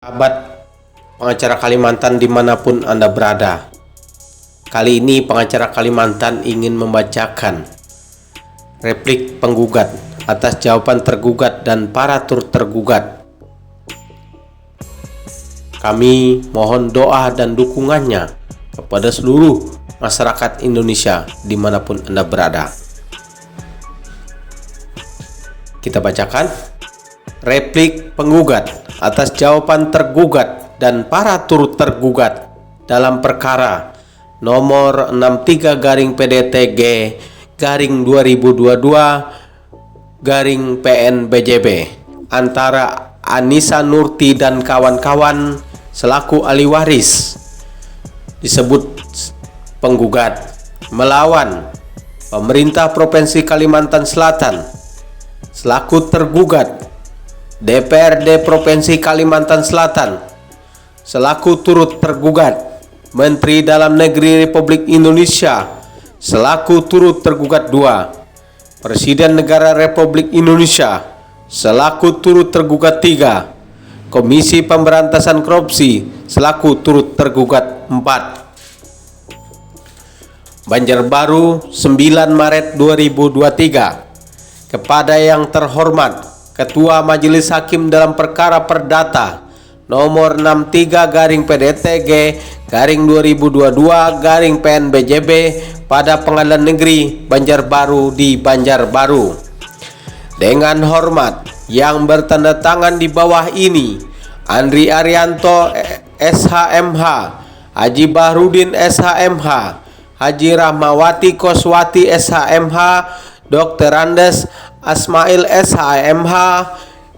Sahabat pengacara Kalimantan dimanapun Anda berada, kali ini pengacara Kalimantan ingin membacakan replik penggugat atas jawaban tergugat dan para turut tergugat. Kami mohon doa dan dukungannya kepada seluruh masyarakat Indonesia dimanapun Anda berada. Kita bacakan replik penggugat atas jawaban tergugat dan para turut tergugat dalam perkara nomor 63-PDTG-2022-PNBJB antara Anissa Nurti dan kawan-kawan selaku ahli waris disebut penggugat melawan pemerintah Provinsi Kalimantan Selatan selaku tergugat DPRD Provinsi Kalimantan Selatan selaku turut tergugat, Menteri Dalam Negeri Republik Indonesia selaku turut tergugat 2, Presiden Negara Republik Indonesia selaku turut tergugat 3, Komisi Pemberantasan Korupsi selaku turut tergugat 4. Banjarbaru 9 Maret 2023. Kepada yang terhormat Ketua Majelis Hakim dalam perkara perdata nomor 63-PDTG-2022-PNBJB pada Pengadilan Negeri Banjarbaru di Banjarbaru. Dengan hormat yang bertanda tangan di bawah ini, Andri Arianto SHMH, Haji Bahrudin SHMH, Haji Rahmawati Koswati SHMH, Dr. Andes Asmail SHMH,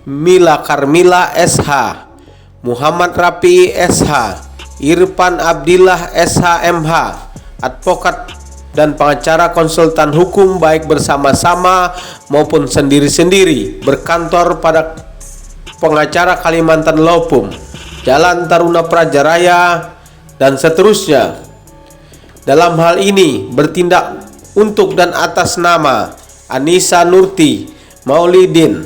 Mila Karmila SH, Muhammad Rapi SH, Irfan Abdillah SHMH, advokat dan pengacara konsultan hukum baik bersama-sama maupun sendiri-sendiri berkantor pada pengacara Kalimantan Lopum, Jalan Taruna Praja Raya dan seterusnya. Dalam hal ini bertindak untuk dan atas nama Anissa Nurti, Maulidin,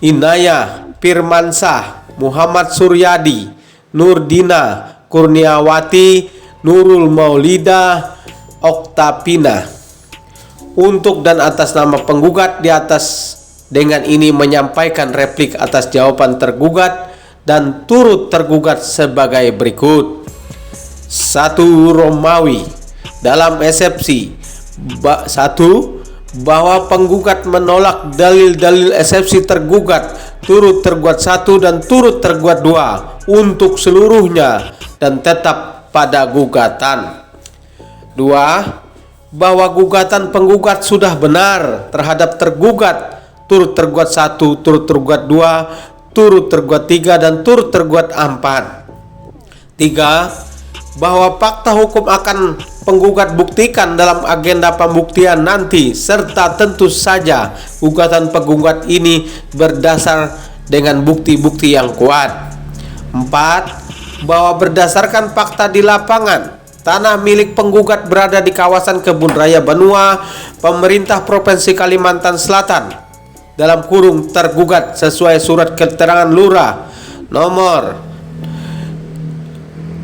Inayah Firmansah, Muhammad Suryadi, Nurdina Kurniawati, Nurul Maulida, Oktapina. Untuk dan atas nama penggugat di atas dengan ini menyampaikan replik atas jawaban tergugat dan turut tergugat sebagai berikut. 1. Romawi dalam eksepsi 1. Bahwa penggugat menolak dalil-dalil eksepsi tergugat turut tergugat 1 dan turut tergugat 2 untuk seluruhnya dan tetap pada gugatan. 2. Bahwa gugatan penggugat sudah benar terhadap tergugat turut tergugat 1, turut tergugat 2, turut tergugat 3 dan turut tergugat 4. 3. Bahwa fakta hukum akan penggugat buktikan dalam agenda pembuktian nanti serta tentu saja gugatan penggugat ini berdasar dengan bukti-bukti yang kuat. 4. Bahwa berdasarkan fakta di lapangan tanah milik penggugat berada di kawasan Kebun Raya Banua, pemerintah Provinsi Kalimantan Selatan dalam kurung tergugat sesuai surat keterangan lurah nomor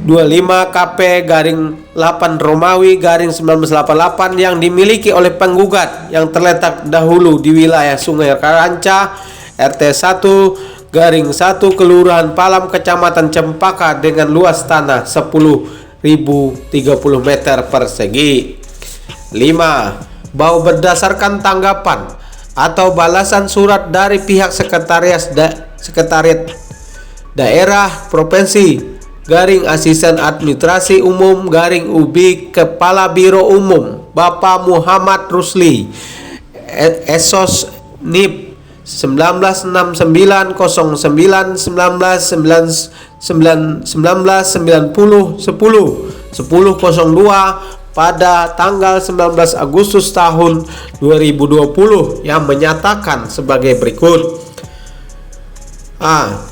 25 KP-8 Romawi 1988 yang dimiliki oleh penggugat yang terletak dahulu di wilayah Sungai Karanca RT 1/1 Kelurahan Palam Kecamatan Cempaka dengan luas tanah 10.030 meter persegi. 5. Bahwa berdasarkan tanggapan atau balasan surat dari pihak sekretariat daerah provinsi Asisten Administrasi Umum UBI Kepala Biro Umum Bapak Muhammad Rusli Esos NIP 1999-1990-10 pada tanggal 19 Agustus tahun 2020 yang menyatakan sebagai berikut.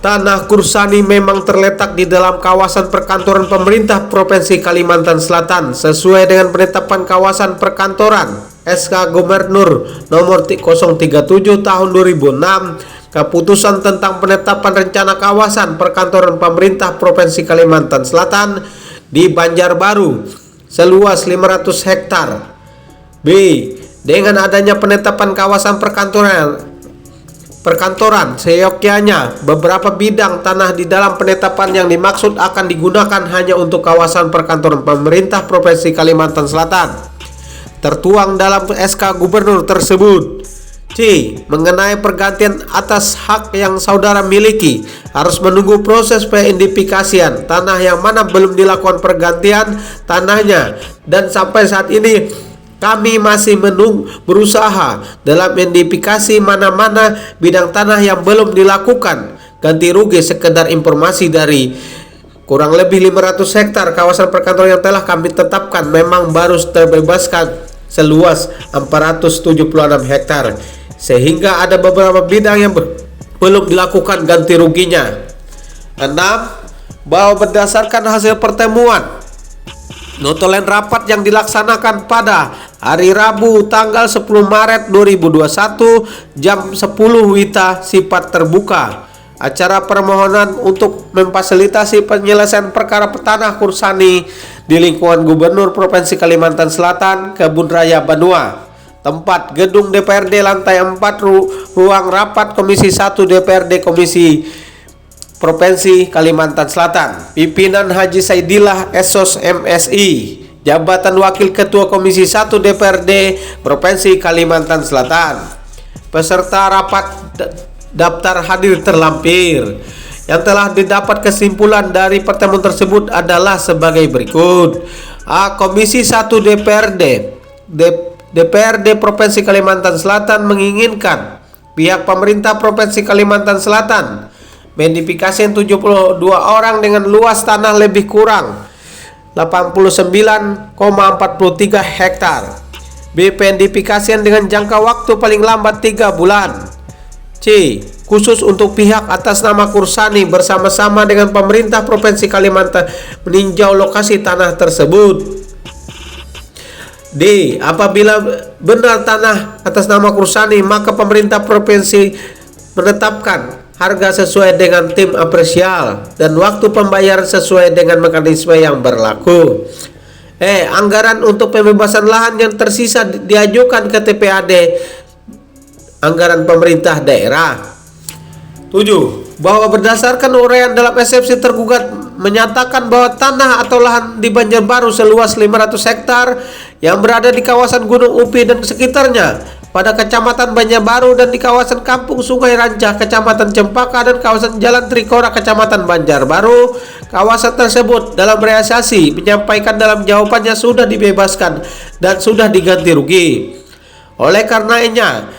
Tanah Kursani memang terletak di dalam kawasan perkantoran pemerintah Provinsi Kalimantan Selatan sesuai dengan penetapan kawasan perkantoran SK Gubernur nomor 037 tahun 2006 keputusan tentang penetapan rencana kawasan perkantoran pemerintah Provinsi Kalimantan Selatan di Banjarbaru seluas 500 hektar. B. Dengan adanya penetapan kawasan perkantoran seyogyanya, beberapa bidang tanah di dalam penetapan yang dimaksud akan digunakan hanya untuk kawasan perkantoran pemerintah Provinsi Kalimantan Selatan, tertuang dalam SK Gubernur tersebut. C. Mengenai pergantian atas hak yang saudara miliki, harus menunggu proses peidentifikasian tanah yang mana belum dilakukan pergantian tanahnya, dan sampai saat ini kami masih berusaha dalam identifikasi mana-mana bidang tanah yang belum dilakukan ganti rugi. Sekedar informasi, dari kurang lebih 500 hektar kawasan perkantoran yang telah kami tetapkan memang baru terbebaskan seluas 476 hektar, sehingga ada beberapa bidang yang belum dilakukan ganti ruginya. 6. Bahwa berdasarkan hasil pertemuan notulen rapat yang dilaksanakan pada hari Rabu tanggal 10 Maret 2021 jam 10 WITA sifat terbuka, acara permohonan untuk memfasilitasi penyelesaian perkara petanah Kursani di lingkungan Gubernur Provinsi Kalimantan Selatan, Kebun Raya Banua. Tempat gedung DPRD lantai 4, ruang rapat Komisi 1 DPRD Komisi Provinsi Kalimantan Selatan. Pimpinan Haji Saidillah Esos MSI, jabatan Wakil Ketua Komisi 1 DPRD Provinsi Kalimantan Selatan. Peserta rapat daftar hadir terlampir. Yang telah didapat kesimpulan dari pertemuan tersebut adalah sebagai berikut. A. Komisi 1 DPRD Provinsi Kalimantan Selatan menginginkan pihak pemerintah Provinsi Kalimantan Selatan mengidentifikasi 72 orang dengan luas tanah lebih kurang 89,43 hektar. B. Peidentifikasian dengan jangka waktu paling lambat 3 bulan. C. Khusus untuk pihak atas nama Kursani bersama-sama dengan pemerintah Provinsi Kalimantan meninjau lokasi tanah tersebut. D. Apabila benar tanah atas nama Kursani, maka pemerintah provinsi menetapkan harga sesuai dengan tim apresial dan waktu pembayaran sesuai dengan mekanisme yang berlaku. Anggaran untuk pembebasan lahan yang tersisa diajukan ke TPAD anggaran pemerintah daerah. 7. Bahwa berdasarkan uraian dalam eksepsi, tergugat menyatakan bahwa tanah atau lahan di Banjarbaru seluas 500 hektar yang berada di kawasan Gunung Upi dan sekitarnya pada Kecamatan Banjarbaru dan di kawasan Kampung Sungai Rancah, Kecamatan Cempaka, dan kawasan Jalan Trikora, Kecamatan Banjarbaru, kawasan tersebut dalam realisasi menyampaikan dalam jawabannya sudah dibebaskan dan sudah diganti rugi. Oleh karenanya,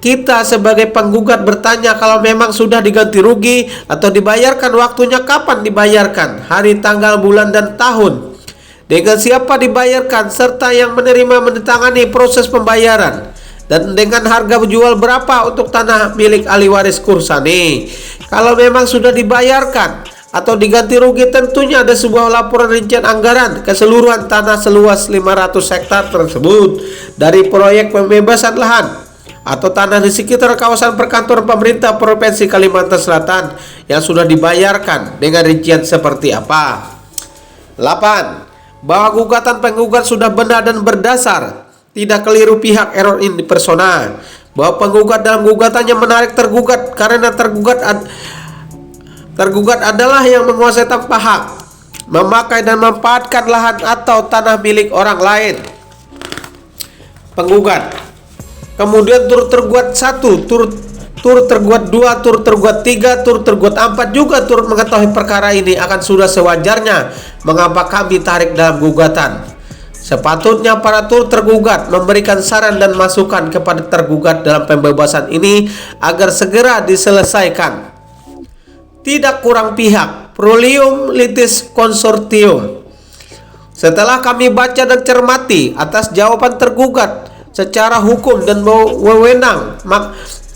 kita sebagai penggugat bertanya, kalau memang sudah diganti rugi atau dibayarkan, waktunya kapan dibayarkan, hari, tanggal, bulan, dan tahun, dengan siapa dibayarkan, serta yang menerima menandatangani proses pembayaran, dan dengan harga jual berapa untuk tanah milik ahli waris Kursani. Kalau memang sudah dibayarkan atau diganti rugi, tentunya ada sebuah laporan rincian anggaran keseluruhan tanah seluas 500 hektar tersebut dari proyek pembebasan lahan atau tanah di sekitar kawasan perkantoran pemerintah Provinsi Kalimantan Selatan yang sudah dibayarkan dengan rincian seperti apa. 8. Bahwa gugatan penggugat sudah benar dan berdasar, tidak keliru pihak error in persona. Bahwa penggugat dalam gugatannya menarik tergugat karena tergugat adalah yang menguasai tanpa hak, memakai dan memanfaatkan lahan atau tanah milik orang lain. Penggugat kemudian turut tergugat 1, turut tergugat 2, turut tergugat 3, turut tergugat 4 juga turut mengetahui perkara ini, akan sudah sewajarnya mengapa kami tarik dalam gugatan. Sepatutnya para turut tergugat memberikan saran dan masukan kepada tergugat dalam pembebasan ini agar segera diselesaikan. Tidak kurang pihak, Prolium Litis Konsortium. Setelah kami baca dan cermati atas jawaban tergugat secara hukum dan wewenang,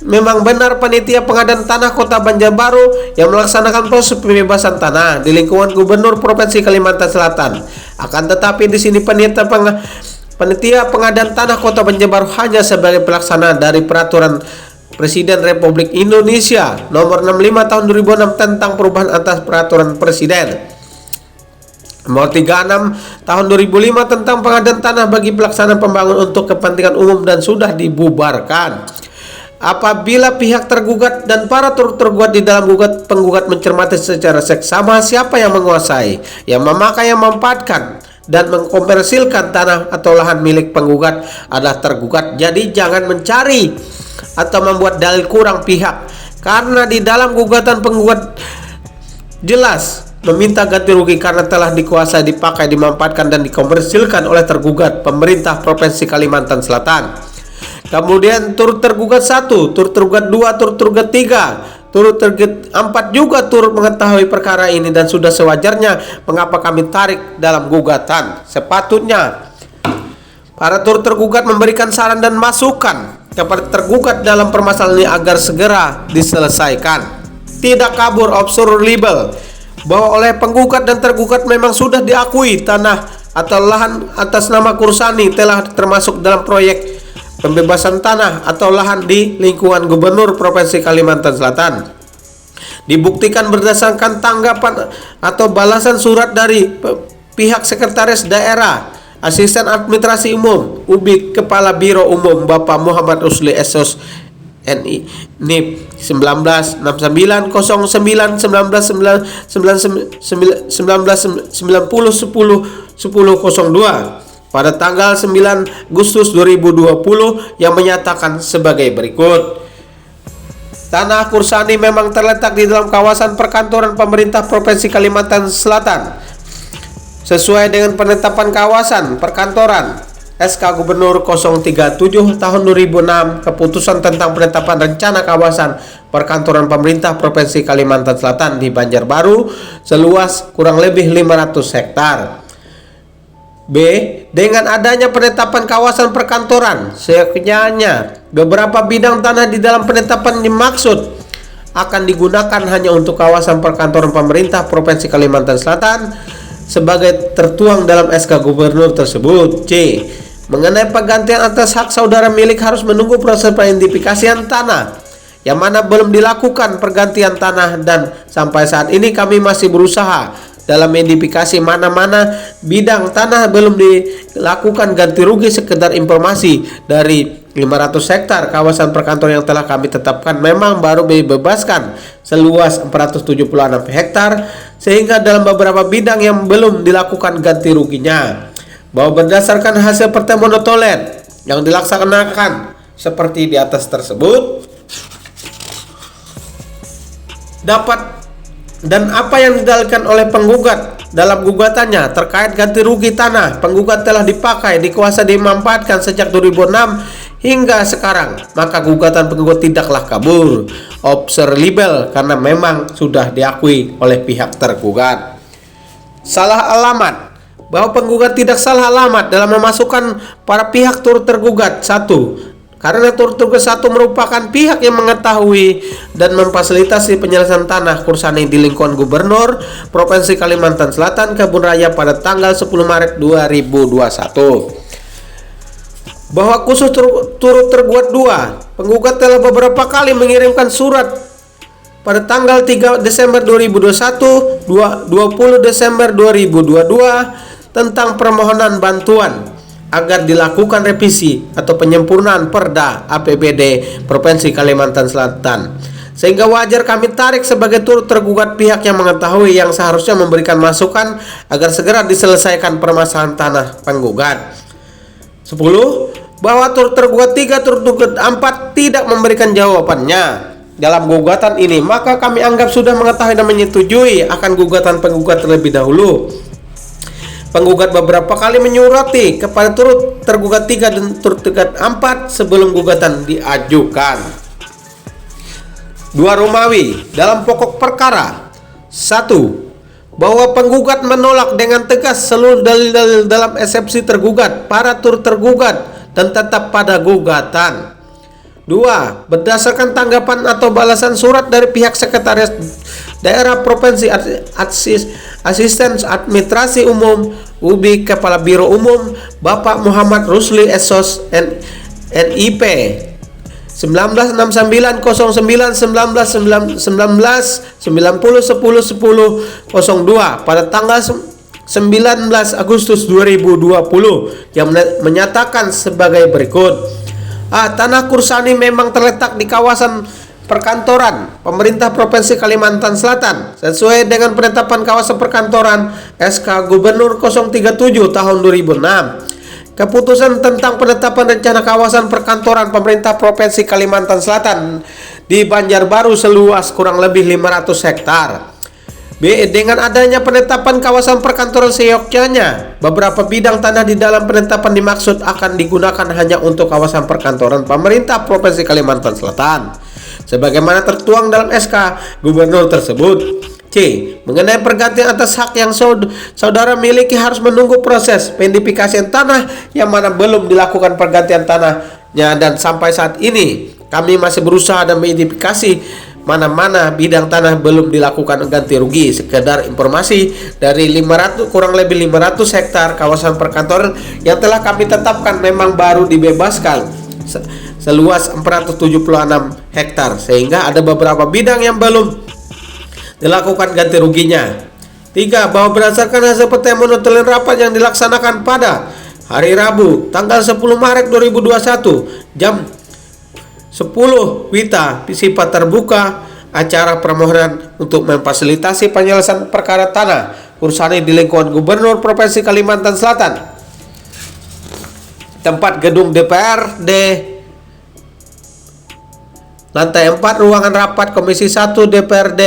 memang benar panitia pengadaan tanah Kota Banjarbaru yang melaksanakan proses pembebasan tanah di lingkungan Gubernur Provinsi Kalimantan Selatan. Akan tetapi di sini panitia pengadaan tanah Kota Banjarbaru hanya sebagai pelaksana dari peraturan Presiden Republik Indonesia nomor 65 tahun 2006 tentang perubahan atas peraturan presiden nomor 36 tahun 2005 tentang pengadaan tanah bagi pelaksanaan pembangunan untuk kepentingan umum dan sudah dibubarkan. Apabila pihak tergugat dan para turut tergugat di dalam penggugat mencermati secara seksama siapa yang menguasai, yang memakai, yang memanfaatkan dan mengkomersilkan tanah atau lahan milik penggugat adalah tergugat. Jadi jangan mencari atau membuat dalil kurang pihak, karena di dalam gugatan penggugat jelas meminta ganti rugi karena telah dikuasai, dipakai, dimanfaatkan dan dikomersilkan oleh tergugat pemerintah Provinsi Kalimantan Selatan. Kemudian turut tergugat 1, turut tergugat 2, turut tergugat 3, turut tergugat 4 juga turut mengetahui perkara ini dan sudah sewajarnya mengapa kami tarik dalam gugatan. Sepatutnya para turut tergugat memberikan saran dan masukan kepada tergugat dalam permasalahan ini agar segera diselesaikan. Tidak kabur, obsur libel bahwa oleh penggugat dan tergugat memang sudah diakui tanah atau lahan atas nama Kursani telah termasuk dalam proyek pembebasan tanah atau lahan di lingkungan Gubernur Provinsi Kalimantan Selatan. Dibuktikan berdasarkan tanggapan atau balasan surat dari pihak Sekretaris Daerah Asisten Administrasi Umum UBI Kepala Biro Umum Bapak Muhammad Rusli SOS NI NIP 196909 1990 pada tanggal 9 Agustus 2020 yang menyatakan sebagai berikut. Tanah Kursani memang terletak di dalam kawasan perkantoran pemerintah Provinsi Kalimantan Selatan sesuai dengan penetapan kawasan perkantoran SK Gubernur 037 tahun 2006, keputusan tentang penetapan rencana kawasan perkantoran pemerintah Provinsi Kalimantan Selatan di Banjarbaru seluas kurang lebih 500 hektar. B. Dengan adanya penetapan kawasan perkantoran, sekiranya beberapa bidang tanah di dalam penetapan dimaksud akan digunakan hanya untuk kawasan perkantoran pemerintah Provinsi Kalimantan Selatan sebagai tertuang dalam SK Gubernur tersebut. C. Mengenai penggantian atas hak saudara milik harus menunggu proses peridentifikasian tanah yang mana belum dilakukan pergantian tanah dan sampai saat ini kami masih berusaha dalam identifikasi mana-mana bidang tanah belum dilakukan ganti rugi. Sekedar informasi, dari 500 hektar kawasan perkantoran yang telah kami tetapkan memang baru dibebaskan seluas 476 hektar, sehingga dalam beberapa bidang yang belum dilakukan ganti ruginya. Bahwa berdasarkan hasil pertemuan notolen yang dilaksanakan seperti di atas tersebut dapat dan apa yang didalilkan oleh penggugat dalam gugatannya terkait ganti rugi tanah penggugat telah dipakai, dikuasai, dimanfaatkan sejak 2006 hingga sekarang, maka gugatan penggugat tidaklah kabur, obser libel, karena memang sudah diakui oleh pihak tergugat. Salah alamat, bahwa penggugat tidak salah alamat dalam memasukkan para pihak turut tergugat. 1. Karena turut tergugat 1 merupakan pihak yang mengetahui dan memfasilitasi penyelesaian tanah Kursani di lingkungan Gubernur Provinsi Kalimantan Selatan Kebun Raya pada tanggal 10 Maret 2021. Bahwa khusus turut tergugat 2, penggugat telah beberapa kali mengirimkan surat pada tanggal 3 Desember 2021, 20 Desember 2022 tentang permohonan bantuan agar dilakukan revisi atau penyempurnaan Perda APBD Provinsi Kalimantan Selatan, sehingga wajar kami tarik sebagai turut tergugat pihak yang mengetahui yang seharusnya memberikan masukan agar segera diselesaikan permasalahan tanah penggugat. 10. Bahwa turut tergugat 3, turut tergugat 4 tidak memberikan jawabannya dalam gugatan ini, maka kami anggap sudah mengetahui dan menyetujui akan gugatan penggugat terlebih dahulu. Penggugat beberapa kali menyurati kepada turut tergugat 3 dan turut tergugat 4 sebelum gugatan diajukan. 2 Romawi dalam pokok perkara. 1. Bahwa penggugat menolak dengan tegas seluruh dalil-dalil dalam eksepsi tergugat, para turut tergugat dan tetap pada gugatan. 2. Berdasarkan tanggapan atau balasan surat dari pihak Sekretaris Daerah Provinsi Asisten Administrasi Umum UBI Kepala Biro Umum Bapak Muhammad Rusli SOS NIP 1969 09 19 19 90 10 10 02 pada tanggal 19 Agustus 2020 yang menyatakan sebagai berikut. Tanah Kursani memang terletak di kawasan perkantoran pemerintah Provinsi Kalimantan Selatan sesuai dengan penetapan kawasan perkantoran SK Gubernur 037 tahun 2006. Keputusan tentang penetapan rencana kawasan perkantoran pemerintah Provinsi Kalimantan Selatan di Banjarbaru seluas kurang lebih 500 hektar. Dengan adanya penetapan kawasan perkantoran seyogyanya, beberapa bidang tanah di dalam penetapan dimaksud akan digunakan hanya untuk kawasan perkantoran pemerintah Provinsi Kalimantan Selatan, sebagaimana tertuang dalam SK Gubernur tersebut. C. Mengenai pergantian atas hak yang saudara miliki harus menunggu proses pendedifikasian tanah yang mana belum dilakukan pergantian tanahnya, dan sampai saat ini kami masih berusaha dan mengidentifikasi mana-mana bidang tanah belum dilakukan ganti rugi. Sekedar informasi, dari 500 kurang lebih 500 hektar kawasan perkantoran yang telah kami tetapkan memang baru dibebaskan seluas 476 hektar, sehingga ada beberapa bidang yang belum dilakukan ganti ruginya. 3. Bahwa berdasarkan hasil pertemuan notulin rapat yang dilaksanakan pada hari Rabu tanggal 10 Maret 2021 jam 10 WITA bersifat terbuka, acara permohonan untuk memfasilitasi penyelesaian perkara tanah Kursani di lingkungan Gubernur Provinsi Kalimantan Selatan, tempat gedung DPRD lantai 4 ruangan rapat Komisi 1 DPRD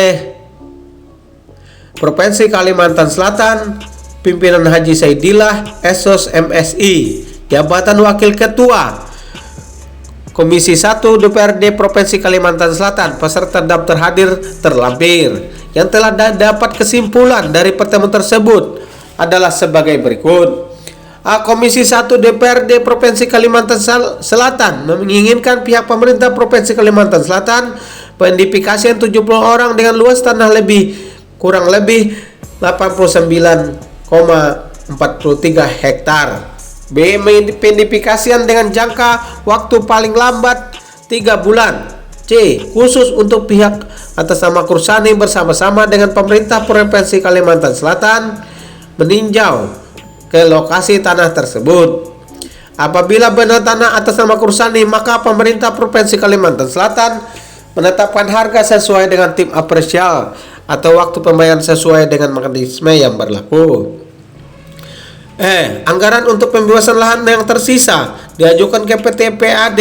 Provinsi Kalimantan Selatan, pimpinan Haji Saidillah Esos MSI, jabatan Wakil Ketua Komisi 1 DPRD Provinsi Kalimantan Selatan, peserta daftar hadir terlampir. Yang telah dapat kesimpulan dari pertemuan tersebut adalah sebagai berikut. Komisi 1 DPRD Provinsi Kalimantan Selatan menginginkan pihak pemerintah Provinsi Kalimantan Selatan pendedifikasian 70 orang dengan luas tanah kurang lebih 89,43 hektar. B. Pendedifikasian dengan jangka waktu paling lambat 3 bulan. C. Khusus untuk pihak atas nama Kursani bersama-sama dengan pemerintah Provinsi Kalimantan Selatan meninjau ke lokasi tanah tersebut. Apabila benar tanah atas nama Kursani, maka pemerintah Provinsi Kalimantan Selatan menetapkan harga sesuai dengan tim apresial atau waktu pembayaran sesuai dengan mekanisme yang berlaku. Anggaran untuk pembebasan lahan yang tersisa diajukan ke PT PAD,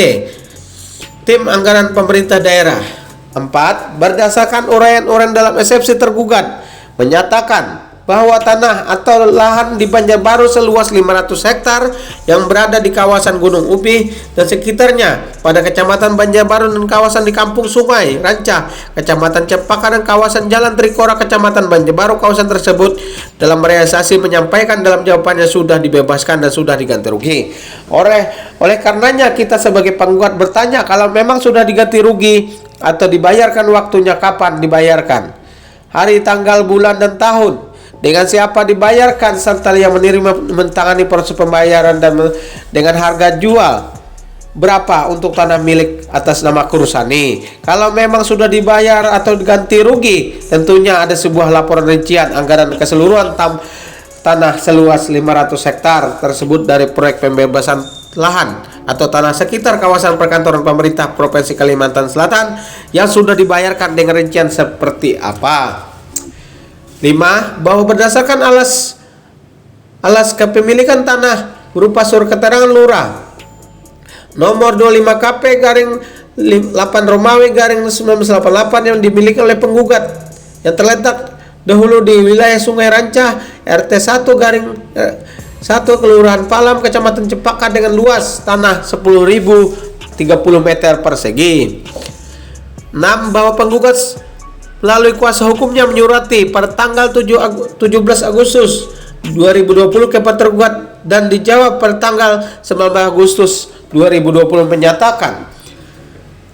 tim anggaran pemerintah daerah. 4. Berdasarkan uraian-uraian dalam eksepsi tergugat menyatakan bahwa tanah atau lahan di Banjarbaru seluas 500 hektar yang berada di kawasan Gunung Upi dan sekitarnya pada Kecamatan Banjarbaru dan kawasan di Kampung Sungai Ranca, Kecamatan Cempaka dan kawasan Jalan Trikora, Kecamatan Banjarbaru, kawasan tersebut dalam realisasi menyampaikan dalam jawabannya sudah dibebaskan dan sudah diganti rugi. Oleh karenanya kita sebagai penggugat bertanya, kalau memang sudah diganti rugi atau dibayarkan, waktunya kapan dibayarkan, hari, tanggal, bulan, dan tahun, dengan siapa dibayarkan, serta yang mentangani proses pembayaran, dan dengan harga jual berapa untuk tanah milik atas nama Kursani. Kalau memang sudah dibayar atau diganti rugi, tentunya ada sebuah laporan rincian anggaran keseluruhan tanah seluas 500 hektar tersebut dari proyek pembebasan lahan atau tanah sekitar kawasan perkantoran pemerintah Provinsi Kalimantan Selatan yang sudah dibayarkan dengan rincian seperti apa. 5. Bahwa berdasarkan alas kepemilikan tanah berupa surat keterangan lurah nomor 25 KP garing 8 Romawi garing 1988 yang dimiliki oleh penggugat yang terletak dahulu di wilayah Sungai Ranca RT 1 garing 1 Kelurahan Palam, Kecamatan Cempaka dengan luas tanah 10.030 meter persegi. 6. Bahwa penggugat melalui kuasa hukumnya menyurati pada tanggal 17 Agustus 2020 ke tergugat dan dijawab pada tanggal 19 Agustus 2020 menyatakan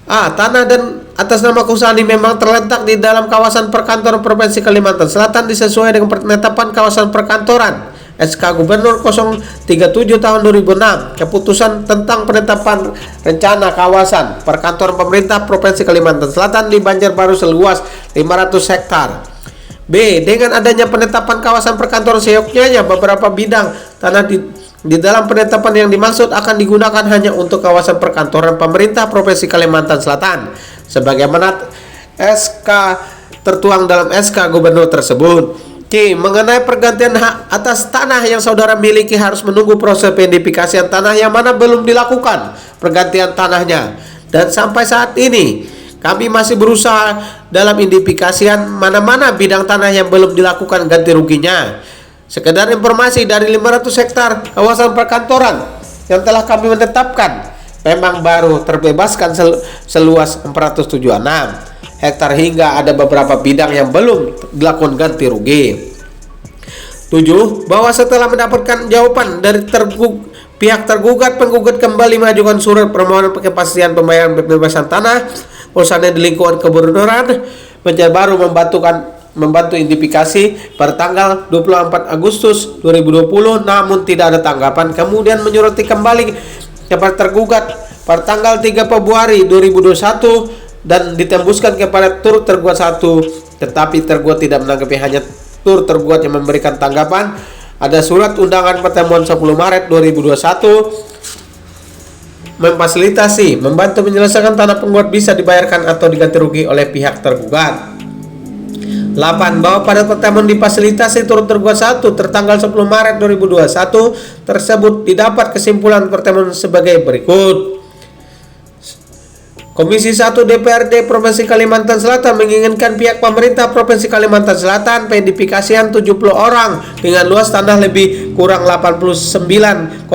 tanah dan atas nama Kursani memang terletak di dalam kawasan perkantoran Provinsi Kalimantan Selatan disesuaikan dengan penetapan kawasan perkantoran SK Gubernur 037 tahun 2006, keputusan tentang penetapan rencana kawasan perkantoran pemerintah Provinsi Kalimantan Selatan di Banjarbaru seluas 500 hektar. B. Dengan adanya penetapan kawasan perkantoran seyogyanya, beberapa bidang tanah di dalam penetapan yang dimaksud akan digunakan hanya untuk kawasan perkantoran pemerintah Provinsi Kalimantan Selatan, sebagaimana SK tertuang dalam SK Gubernur tersebut. C. Mengenai pergantian hak atas tanah yang saudara miliki harus menunggu proses pendedifikasian tanah yang mana belum dilakukan pergantian tanahnya. Dan sampai saat ini kami masih berusaha dalam identifikasian mana-mana bidang tanah yang belum dilakukan ganti ruginya. Sekedar informasi, dari 500 hektar kawasan perkantoran yang telah kami menetapkan, memang baru terbebaskan seluas 476 hektar hingga ada beberapa bidang yang belum dilakukan ganti rugi. 7. Bahwa setelah mendapatkan jawaban dari pihak tergugat, penggugat kembali mengajukan surat permohonan kepastian pembayaran pembebasan tanah usaha di lingkungan kegubernuran Banjarbaru membantu identifikasi pada tanggal 24 Agustus 2020, namun tidak ada tanggapan. Kemudian menyurati kembali kepada tergugat pada tanggal 3 Februari 2021 dan ditembuskan kepada turut tergugat 1, tetapi tergugat tidak menanggapi, hanya turut tergugat yang memberikan tanggapan. Ada surat undangan pertemuan 10 Maret 2021 membantu menyelesaikan tanah penggugat bisa dibayarkan atau diganti rugi oleh pihak tergugat. 8. Bahwa pada pertemuan difasilitasi turut tergugat 1 tertanggal 10 Maret 2021 tersebut didapat kesimpulan pertemuan sebagai berikut. Komisi 1 DPRD Provinsi Kalimantan Selatan menginginkan pihak pemerintah Provinsi Kalimantan Selatan pendedifikasian 70 orang dengan luas tanah lebih kurang 89,43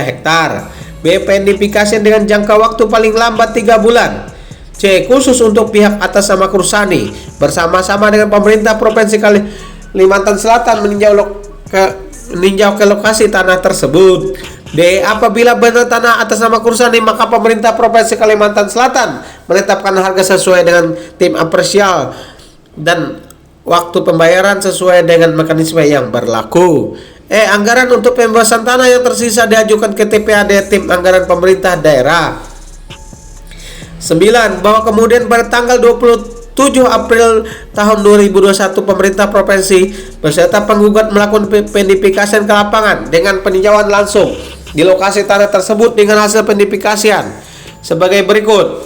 hektar. B. Pendedifikasian dengan jangka waktu paling lambat 3 bulan. C. Khusus untuk pihak atas nama Kursani bersama-sama dengan pemerintah Provinsi Kalimantan Selatan meninjau ke lokasi tanah tersebut. D. Apabila benar tanah atas nama Kursani, maka pemerintah Provinsi Kalimantan Selatan menetapkan harga sesuai dengan tim apresial dan waktu pembayaran sesuai dengan mekanisme yang berlaku. E. Anggaran untuk pembebasan tanah yang tersisa diajukan ke TPAD tim anggaran pemerintah daerah. 9. Bahwa kemudian pada tanggal 27 April tahun 2021 pemerintah provinsi beserta penggugat melakukan pendedifikasian ke lapangan dengan peninjauan langsung di lokasi tanah tersebut dengan hasil pendedifikasian sebagai berikut.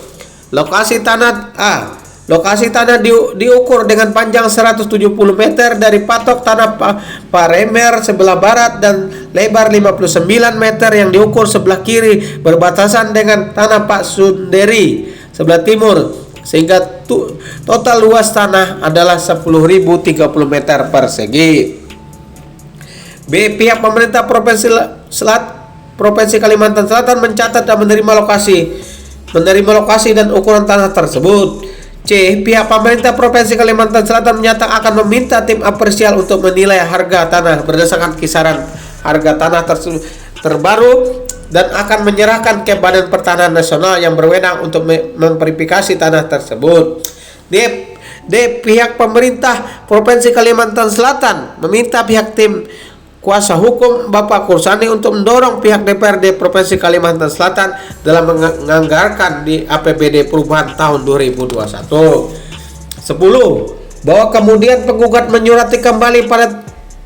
Lokasi tanah A. Lokasi tanah diukur dengan panjang 170 meter dari patok tanah Paremer sebelah barat dan lebar 59 meter yang diukur sebelah kiri berbatasan dengan tanah Pak Sunderi sebelah timur, sehingga total luas tanah adalah 10.030 meter persegi. B. Pihak pemerintah Provinsi Kalimantan Selatan mencatat dan menerima lokasi dan ukuran tanah tersebut. C. Pihak pemerintah Provinsi Kalimantan Selatan menyatakan akan meminta tim apresial untuk menilai harga tanah berdasarkan kisaran harga tanah terbaru dan akan menyerahkan ke Badan Pertanahan Nasional yang berwenang untuk memverifikasi tanah tersebut. D. Pihak pemerintah Provinsi Kalimantan Selatan meminta pihak tim kuasa hukum Bapak Kursani untuk mendorong pihak DPRD Provinsi Kalimantan Selatan dalam menganggarkan di APBD perubahan tahun 2021. 10. Bahwa kemudian penggugat menyurati kembali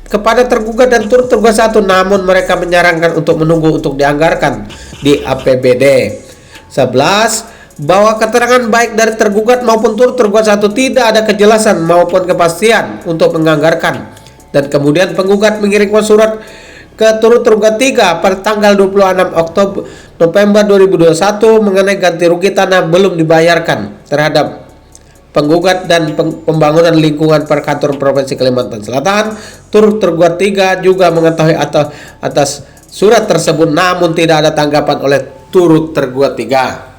kepada tergugat dan turut tergugat 1, namun mereka menyarankan untuk menunggu untuk dianggarkan di APBD. 11. Bahwa keterangan baik dari tergugat maupun turut tergugat 1 tidak ada kejelasan maupun kepastian untuk menganggarkan, dan kemudian penggugat mengirimkan surat ke turut tergugat 3 pada tanggal 26 November 2021 mengenai ganti rugi tanah belum dibayarkan terhadap penggugat dan pembangunan lingkungan perkantoran Provinsi Kalimantan Selatan. Turut tergugat 3 juga mengetahui atas surat tersebut, namun tidak ada tanggapan oleh turut tergugat 3.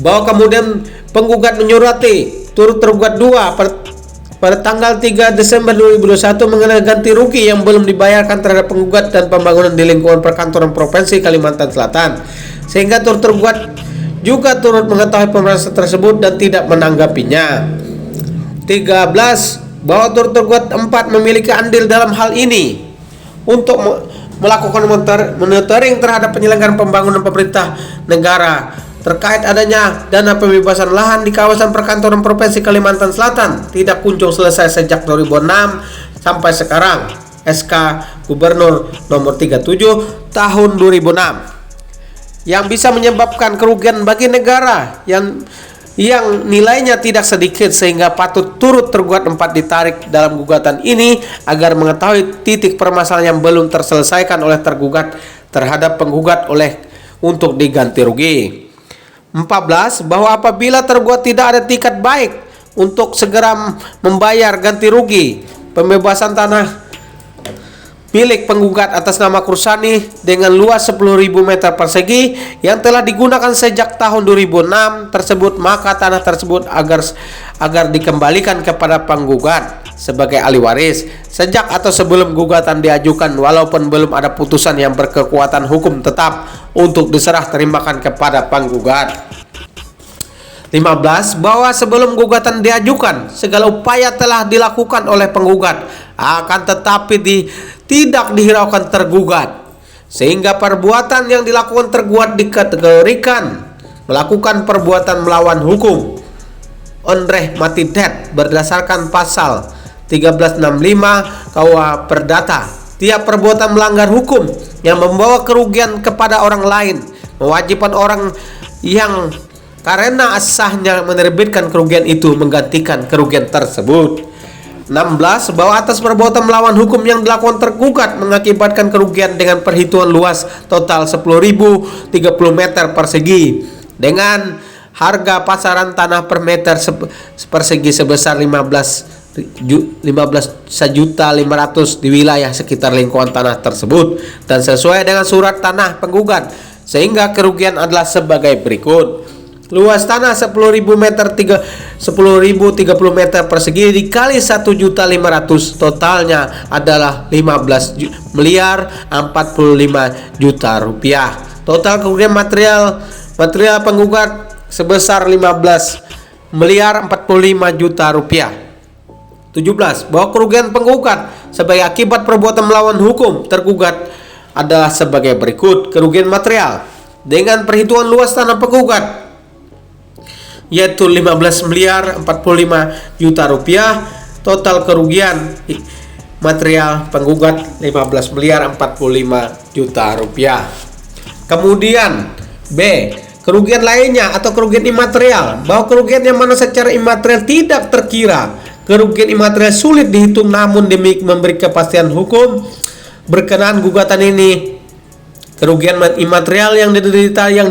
Bahwa kemudian penggugat menyurati turut tergugat 2 pada tanggal 3 Desember 2021 mengenai ganti rugi yang belum dibayarkan terhadap penggugat dan pembangunan di lingkungan perkantoran Provinsi Kalimantan Selatan, sehingga turut tergugat juga turut mengetahui pembahasan tersebut dan tidak menanggapinya. 13. bahwa turut tergugat 4 memiliki andil dalam hal ini untuk melakukan monitoring terhadap penyelenggaraan pembangunan pemerintah negara terkait adanya dana pembebasan lahan di kawasan perkantoran Provinsi Kalimantan Selatan tidak kunjung selesai sejak 2006 sampai sekarang. SK Gubernur nomor 37 tahun 2006 yang bisa menyebabkan kerugian bagi negara yang nilainya tidak sedikit, sehingga patut turut tergugat 4 ditarik dalam gugatan ini agar mengetahui titik permasalahan yang belum terselesaikan oleh tergugat terhadap penggugat untuk diganti rugi. 14. Bahwa apabila tergugat tidak ada tiket baik untuk segera membayar ganti rugi pembebasan tanah milik penggugat atas nama Kursani dengan luas 10.000 meter persegi yang telah digunakan sejak tahun 2006 tersebut, maka tanah tersebut agar dikembalikan kepada penggugat sebagai ahli waris sejak atau sebelum gugatan diajukan, walaupun belum ada putusan yang berkekuatan hukum tetap untuk diserah terimakan kepada penggugat. 15. Bahwa sebelum gugatan diajukan segala upaya telah dilakukan oleh penggugat, akan tetapi tidak dihiraukan tergugat, sehingga perbuatan yang dilakukan tergugat dikategorikan melakukan perbuatan melawan hukum onreh matidet berdasarkan pasal 1365 KUH Perdata. Tiap perbuatan melanggar hukum yang membawa kerugian kepada orang lain mewajibkan orang yang karena sahnya menerbitkan kerugian itu menggantikan kerugian tersebut. 16. Bahwa atas perbuatan melawan hukum yang dilakukan tergugat mengakibatkan kerugian dengan perhitungan luas total 10.030 meter persegi dengan harga pasaran tanah per meter persegi sebesar 15.500.000 di wilayah sekitar lingkungan tanah tersebut dan sesuai dengan surat tanah penggugat, sehingga kerugian adalah sebagai berikut. Luas tanah 10.030 meter persegi dikali 1.500.000 totalnya adalah 15.045.000.000 rupiah. Total kerugian material penggugat sebesar 15.045.000.000 rupiah. 17. Bahwa kerugian penggugat sebagai akibat perbuatan melawan hukum tergugat adalah sebagai berikut. Kerugian material dengan perhitungan luas tanah penggugat yaitu 15.045.000.000 rupiah. Total kerugian material penggugat 15.045.000.000 rupiah. Kemudian B. Kerugian lainnya atau kerugian imaterial, bahwa kerugian yang mana secara imaterial tidak terkira. Kerugian imaterial sulit dihitung, namun demi memberi kepastian hukum berkenaan gugatan ini, kerugian imaterial yang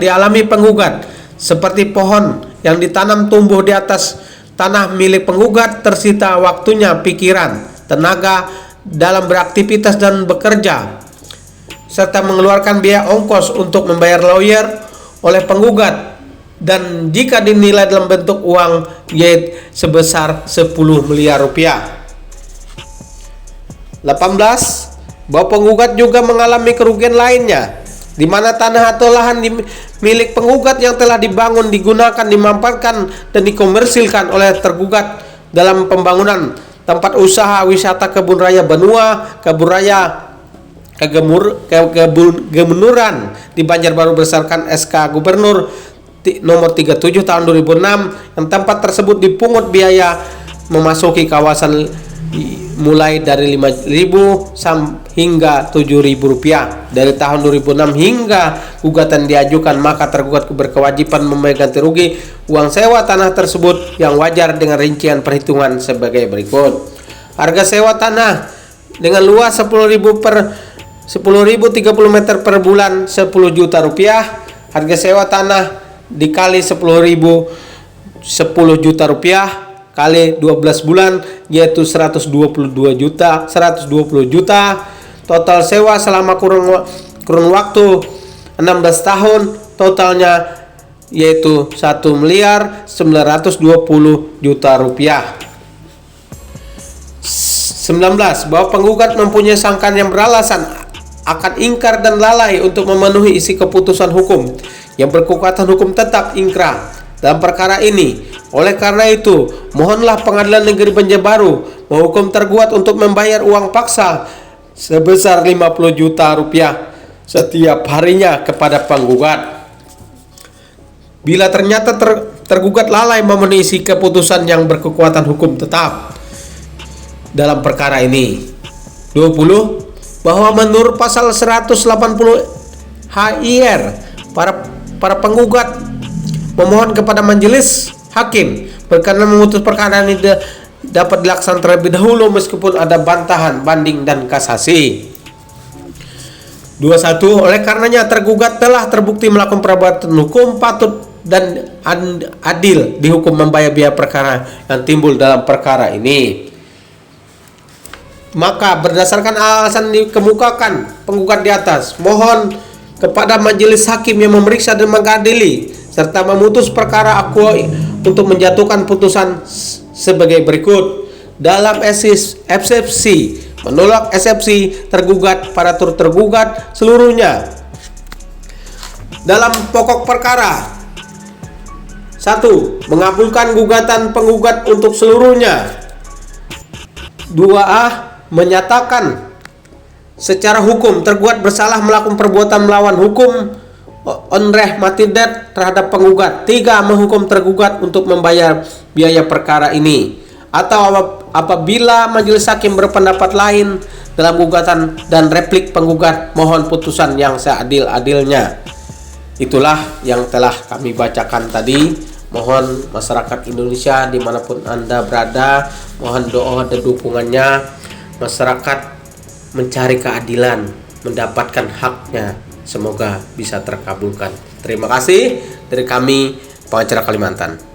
dialami penggugat seperti pohon yang ditanam tumbuh di atas tanah milik penggugat, tersita waktunya, pikiran, tenaga dalam beraktivitas dan bekerja, serta mengeluarkan biaya ongkos untuk membayar lawyer oleh penggugat, dan jika dinilai dalam bentuk uang yaitu sebesar 10 miliar rupiah. 18. Bahwa penggugat juga mengalami kerugian lainnya, di mana tanah atau lahan milik penggugat yang telah dibangun, digunakan, dimanfaatkan dan dikomersilkan oleh tergugat dalam pembangunan tempat usaha wisata kebun raya Benua, kebun raya Gemenuran di Banjarbaru berdasarkan SK Gubernur nomor 37 tahun 2006, yang tempat tersebut dipungut biaya memasuki kawasan mulai dari 5.000 hingga 7.000 rupiah. Dari tahun 2006 hingga gugatan diajukan, maka tergugat berkewajiban membayar ganti rugi uang sewa tanah tersebut yang wajar dengan rincian perhitungan sebagai berikut. Harga sewa tanah dengan luas 10.030 meter per bulan 10 juta rupiah. Harga sewa tanah dikali 10.000 10 juta rupiah kali 12 bulan yaitu 120 juta. Total sewa selama kurun waktu 16 tahun totalnya yaitu 1.920.000.000 rupiah. 19. Bahwa penggugat mempunyai sangkaan yang beralasan akan ingkar dan lalai untuk memenuhi isi keputusan hukum yang berkekuatan hukum tetap ingkrah dalam perkara ini. Oleh karena itu, mohonlah Pengadilan Negeri Banjarbaru menghukum tergugat untuk membayar uang paksa sebesar 50 juta rupiah setiap harinya kepada penggugat. Bila ternyata tergugat lalai memenuhi isi keputusan yang berkekuatan hukum tetap dalam perkara ini. 20. Bahwa menurut pasal 180 HIR, para penggugat memohon kepada majelis hakim berkenan memutus perkara ini dapat dilaksanakan terlebih dahulu meskipun ada bantahan, banding, dan kasasi. 21. Oleh karenanya tergugat telah terbukti melakukan perbuatan hukum patut dan adil dihukum membayar biaya perkara yang timbul dalam perkara ini. Maka berdasarkan alasan dikemukakan penggugat di atas, mohon kepada majelis hakim yang memeriksa dan mengadili serta memutus perkara aku untuk menjatuhkan putusan sebagai berikut. Dalam eksepsi menolak eksepsi tergugat para tergugat seluruhnya. Dalam pokok perkara 1. Mengabulkan gugatan penggugat untuk seluruhnya. 2A. Menyatakan secara hukum tergugat bersalah melakukan perbuatan melawan hukum onreh matidat terhadap penggugat. 3. Menghukum tergugat untuk membayar biaya perkara ini. Atau apabila majelis hakim berpendapat lain dalam gugatan dan replik penggugat, mohon putusan yang seadil-adilnya. Itulah yang telah kami bacakan tadi. Mohon masyarakat Indonesia dimanapun Anda berada, mohon doa dan dukungannya. Masyarakat mencari keadilan, mendapatkan haknya, semoga bisa terkabulkan. Terima kasih dari kami, pengacara Kalimantan.